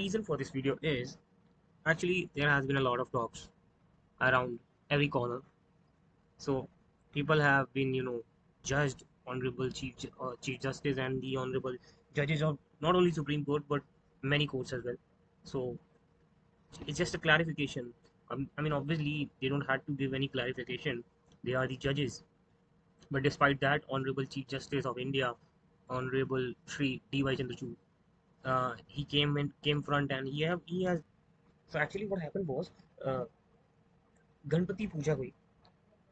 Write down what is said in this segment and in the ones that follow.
Reason for this video is actually there has been a lot of talks around every corner. So people have been, judged honorable Chief Justice and the honorable judges of not only Supreme Court but many courts as well. So it's just a clarification. I mean, obviously they don't have to give any clarification. They are the judges. But despite that, Honorable Chief Justice of India, Honorable Shri D.Y. Chandrachud, he came front and he has. So actually, what happened was uh, Ganpati पूजा हुई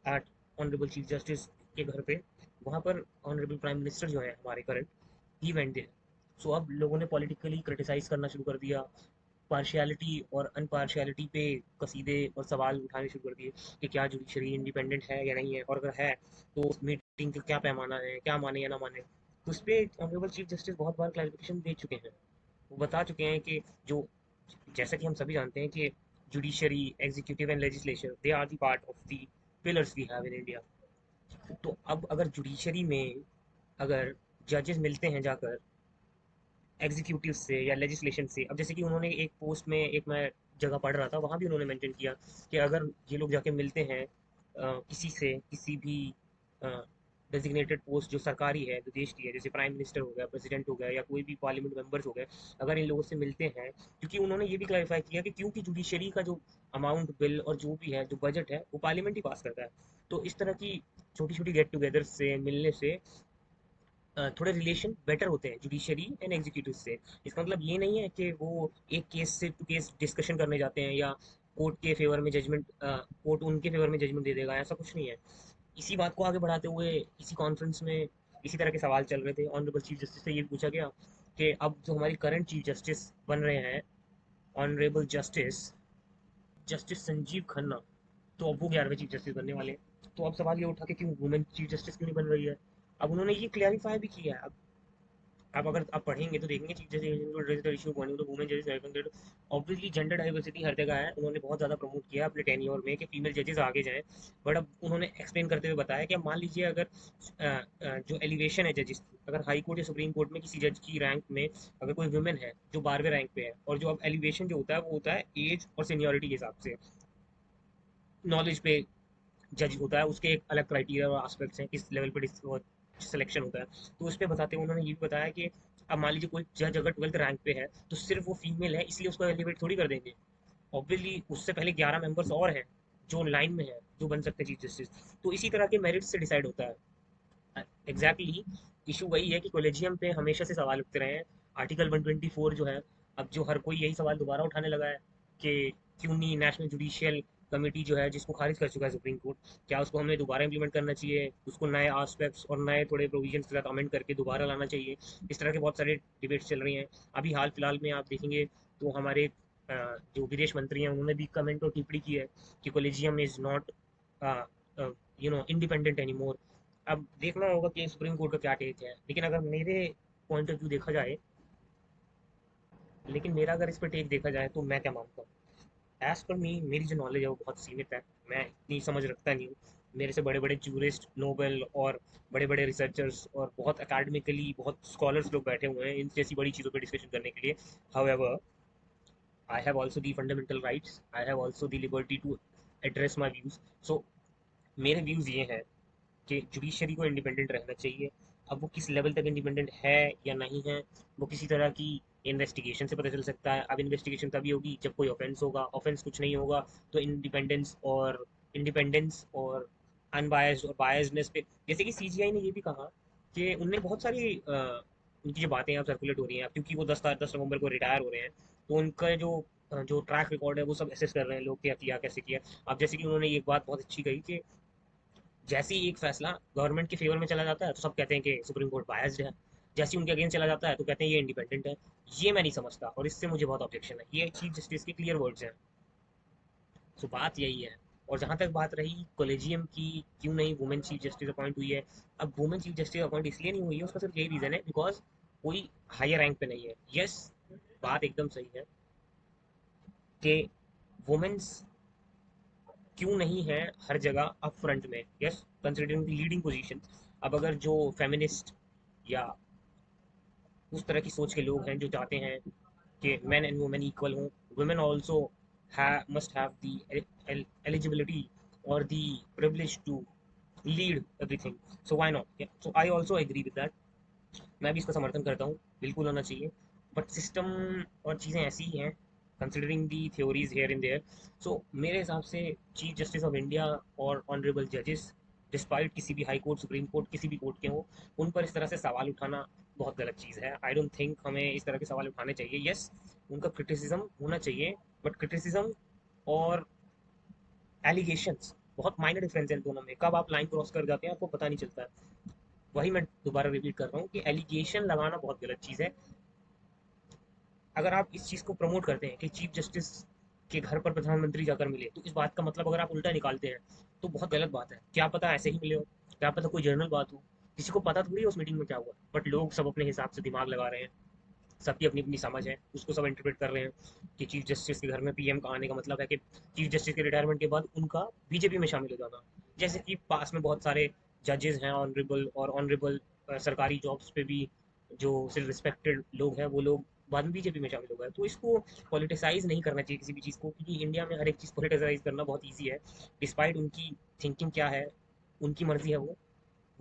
eight honourable chief justice के घर पे. वहाँ पर honourable prime minister जो है हमारे current, he went there. सो अब लोगों ने पॉलिटिकली क्रिटिसाइज करना शुरू कर दिया, पार्शियलिटी और अनपार्शियलिटी पे कसीदे और सवाल उठाने शुरू कर दिए कि क्या जुडिशरी इंडिपेंडेंट है या नहीं है, और अगर है तो उस मीटिंग का क्या पैमाना है, क्या माने या ना माने. तो उस पर ऑनरेबल चीफ जस्टिस बहुत बार क्लैरिफिकेशन दे चुके हैं. वो बता चुके हैं कि जो, जैसा कि हम सभी जानते हैं कि judiciary, executive and legislature, they are the part of the pillars we have in India. तो अब अगर जुडिशरी में अगर जजेस मिलते हैं जाकर एग्जीक्यूटिव से या लेजिस्लेशन से, अब जैसे कि उन्होंने एक पोस्ट में, एक मैं जगह पढ़ रहा था वहाँ भी उन्होंने मेंशन किया कि अगर ये लोग जाके मिलते हैं किसी से, किसी भी डेजिग्नेटेड पोस्ट जो सरकारी है, जो देश की है, जैसे प्राइम मिनिस्टर हो गया, प्रेसिडेंट हो गया, या कोई भी पार्लियामेंट मेंबर्स हो गए, अगर इन लोगों से मिलते हैं, क्योंकि उन्होंने ये भी क्लैरिफाई किया कि क्योंकि जुडिशरी का जो अमाउंट, बिल और जो भी है, जो बजट है, वो पार्लियामेंट ही पास करता है. तो इस तरह की छोटी छोटी गेट टुगेदर से मिलने से थोड़े रिलेशन बेटर होते हैं जुडिशरी एंड एग्जीक्यूटिव से. इसका मतलब ये नहीं है कि वो एक केस से केस डिस्कशन करने जाते हैं या कोर्ट के फेवर में जजमेंट, कोर्ट उनके फेवर में जजमेंट दे देगा, ऐसा कुछ नहीं है. इसी बात को आगे बढ़ाते हुए इसी कॉन्फ्रेंस में इसी तरह के सवाल चल रहे थे. ऑनरेबल चीफ जस्टिस से ये पूछा गया कि अब जो हमारी करंट चीफ जस्टिस बन रहे हैं, honourable justice justice Sanjeev Khanna, तो अब वो 11वें चीफ जस्टिस बनने वाले हैं. तो अब सवाल ये उठा कि क्यों वुमेन चीफ जस्टिस क्यों नहीं बन रही है. अब उन्होंने ये क्लियरिफाई भी किया है. आप अगर आप पढ़ेंगे तो देखेंगे चीफ जस्टिस इशू पॉइंट तो वुमेन जजेस रिकमेंडेड. ऑब्वियसली जेंडर डाइवर्सिटी हर जगह है, उन्होंने बहुत ज़्यादा प्रमोट किया अपने टेन्योर में कि फीमेल जजेस आगे जाएं. बट अब उन्होंने एक्सप्लेन करते हुए बताया कि अब मान लीजिए अगर जो एलिवेशन है जजेस, अगर हाई कोर्ट या सुप्रीम कोर्ट में किसी जज की रैंक में अगर कोई वुमेन है जो 12वें रैंक पे है, और जो अब एलिवेशन जो होता है वो होता है एज और सीनियोरिटी के हिसाब से, नॉलेज पे जज होता है, उसके एक अलग क्राइटेरिया और एस्पेक्ट्स हैं किस लेवल पे सिलेक्शन होता है. तो उस पर बताते हुए उन्होंने ये भी बताया कि अब मान लीजिए कोई जज अगर 12th रैंक पे है तो सिर्फ वो फीमेल है इसलिए उसको एलिवेट थोड़ी कर देंगे. ऑब्वियसली उससे पहले 11 मेंबर्स और हैं जो लाइन में है, जो बन सकते हैं चीफ जस्टिस. तो इसी तरह के मेरिट से डिसाइड होता है. एग्जैक्टली इशू वही है कि कॉलेजियम पे हमेशा से सवाल उठते रहे हैं. आर्टिकल 124 जो है, अब जो हर कोई यही सवाल दोबारा उठाने लगा है कि क्यों नहीं नेशनल जुडिशियल कमेटी जो है, जिसको खारिज कर चुका है सुप्रीम कोर्ट, क्या उसको हमें दोबारा इंप्लीमेंट करना चाहिए, उसको नए आस्पेक्ट्स और नए थोड़े प्रोविजंस के साथ अमेंड करके दोबारा लाना चाहिए. इस तरह के बहुत सारे डिबेट्स चल रही हैं. अभी हाल फिलहाल में आप देखेंगे तो हमारे जो विदेश मंत्री हैं उन्होंने भी कमेंट और टिप्पणी की है कि collegium is not independent any more. अब देखना होगा कि सुप्रीम कोर्ट का क्या टेक है. लेकिन अगर मेरे पॉइंट ऑफ व्यू देखा जाए, लेकिन मेरा अगर इस पर टेक देखा जाए तो मैं क्या मानता हूँ. एज पर मी, मेरी जो नॉलेज है वो बहुत सीमित है, मैं इतनी समझ रखता नहीं हूँ. मेरे से बड़े बड़े जूरिस्ट, नोबेल और बड़े बड़े रिसर्चर्स और बहुत अकेडमिकली बहुत स्कॉलर्स लोग बैठे हुए हैं इन जैसी बड़ी चीज़ों पर डिस्कशन करने के लिए. However, I have also the fundamental rights, I have also the liberty to address my views. So मेरे व्यूज़ ये हैं कि जुडिशरी को इंडिपेंडेंट रहना चाहिए. अब वो किस लेवल तक इंडिपेंडेंट है या नहीं है, वो किसी तरह की इन्वेस्टिगेशन से पता चल सकता है. अब इन्वेस्टिगेशन तभी होगी जब कोई ऑफेंस होगा. ऑफेंस कुछ नहीं होगा तो इंडिपेंडेंस और अनबायस्ड और बायसनेस पे, जैसे कि सीजीआई ने ये भी कहा कि उनने बहुत सारी उनकी जो बातें अब सर्कुलेट हो रही हैं, अब क्योंकि वो 10 नवंबर को रिटायर हो रहे हैं, तो उनका जो ट्रैक रिकॉर्ड है वो सब एसेस कर रहे हैं लोग, क्या किया कैसे किया. अब जैसे कि उन्होंने एक बात बहुत अच्छी कही कि जैसे ही एक फैसला गवर्नमेंट के फेवर में चला जाता है तो सब कहते हैं कि सुप्रीम कोर्ट बायस्ड है, जैसे ही उनके अगेंस्ट चला जाता है तो कहते हैं ये इंडिपेंडेंट है. ये मैं नहीं समझता और इससे मुझे बहुत ऑब्जेक्शन है. ये चीफ जस्टिस के क्लियर वर्ड्स हैं. सो बात यही है. और जहाँ तक बात रही कॉलेजियम की, क्यों नहीं वुमेन चीफ जस्टिस अपॉइंट हुई है, अब वुमेन चीफ जस्टिस अपॉइंट इसलिए नहीं हुई है, उसका सिर्फ यही रीज़न है बिकॉज कोई हायर रैंक पे नहीं है. यस, बात एकदम सही है कि वुमेन्स क्यों नहीं है हर जगह अप फ्रंट में. Yes, considering the leading position. अब अगर जो फेमिनिस्ट या उस तरह की सोच के लोग हैं जो चाहते हैं कि मैन एंड वुमेन इक्वल हों, women also must have the eligibility और the privilege to lead everything, so why not, so I also agree with that. मैं भी इसका समर्थन करता हूँ, बिल्कुल होना चाहिए। बट सिस्टम और चीज़ें ऐसी ही हैं, considering the theories here in there. So मेरे हिसाब से चीफ जस्टिस ऑफ इंडिया और ऑनरेबल जजेस, डिस्पाइट किसी भी हाई कोर्ट, सुप्रीम कोर्ट, किसी भी कोर्ट के हो, उन पर इस तरह से सवाल उठाना बहुत गलत चीज़ है। आई डोंट थिंक हमें इस तरह के सवाल उठाने चाहिए। यस, उनका क्रिटिसिज्म होना चाहिए, बट क्रिटिसिज्म और एलिगेशंस, बहुत माइनर डिफरेंस है इन दोनों में। कब आप लाइन क्रॉस कर जाते हैं आपको पता नहीं चलता है। वही मैं दोबारा रिपीट कर रहा हूँ कि एलिगेशन लगाना बहुत गलत चीज़ है। अगर आप इस चीज़ को प्रमोट करते हैं कि चीफ जस्टिस के घर पर प्रधानमंत्री जाकर मिले, तो इस बात का मतलब अगर आप उल्टा निकालते हैं तो बहुत गलत बात है। क्या पता ऐसे ही मिले हो, क्या पता कोई जर्नल बात हो, किसी को पता थोड़ी है उस मीटिंग में क्या हुआ। बट लोग सब अपने हिसाब से दिमाग लगा रहे हैं, सबकी अपनी अपनी समझ है, उसको सब इंटरप्रेट कर रहे हैं कि चीफ जस्टिस के घर में पीएम का आने का मतलब है कि चीफ जस्टिस के रिटायरमेंट के बाद उनका बीजेपी में शामिल हो जाना। जैसे कि पास में बहुत सारे जजेस हैं ऑनरेबल, और ऑनरेबल सरकारी जॉब्स पे भी जो सिर्फ रिस्पेक्टेड लोग हैं, वो लोग बाद में बीजेपी में शामिल हो गए। तो इसको पॉलिटिसाइज नहीं करना चाहिए किसी भी चीज़ को, क्योंकि इंडिया में हर एक चीज़ पॉलिटिसाइज करना बहुत ईजी है। डिस्पाइट उनकी थिंकिंग क्या है, उनकी मर्जी है वो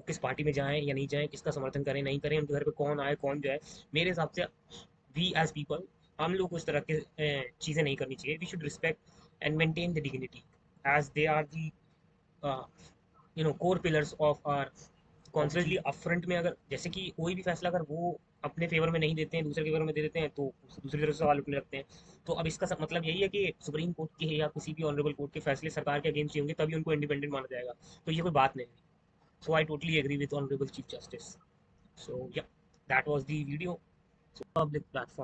किस पार्टी में जाएं या नहीं जाएं, किसका समर्थन करें नहीं करें, उनके घर पे कौन आए कौन जाए। मेरे हिसाब से वी एज पीपल, हम लोग को इस तरह के चीज़ें नहीं करनी चाहिए। We should respect and maintain the dignity as they are the core pillars of our constantly upfront में। अगर जैसे कि कोई भी फैसला अगर वो अपने फेवर में नहीं देते हैं, दूसरे के फेवर में दे देते हैं, तो दूसरी तरफ से सवाल उठने लगते हैं। तो अब इसका मतलब यही है कि सुप्रीम कोर्ट के या किसी भी ऑनरेबल कोर्ट के फैसले सरकार के अगेंस्ट ही होंगे, तभी उनको इंडिपेंडेंट माना जाएगा। तो ये कोई बात नहीं है। So I totally agree with Honorable Chief Justice. So yeah, that was the video. So public platform.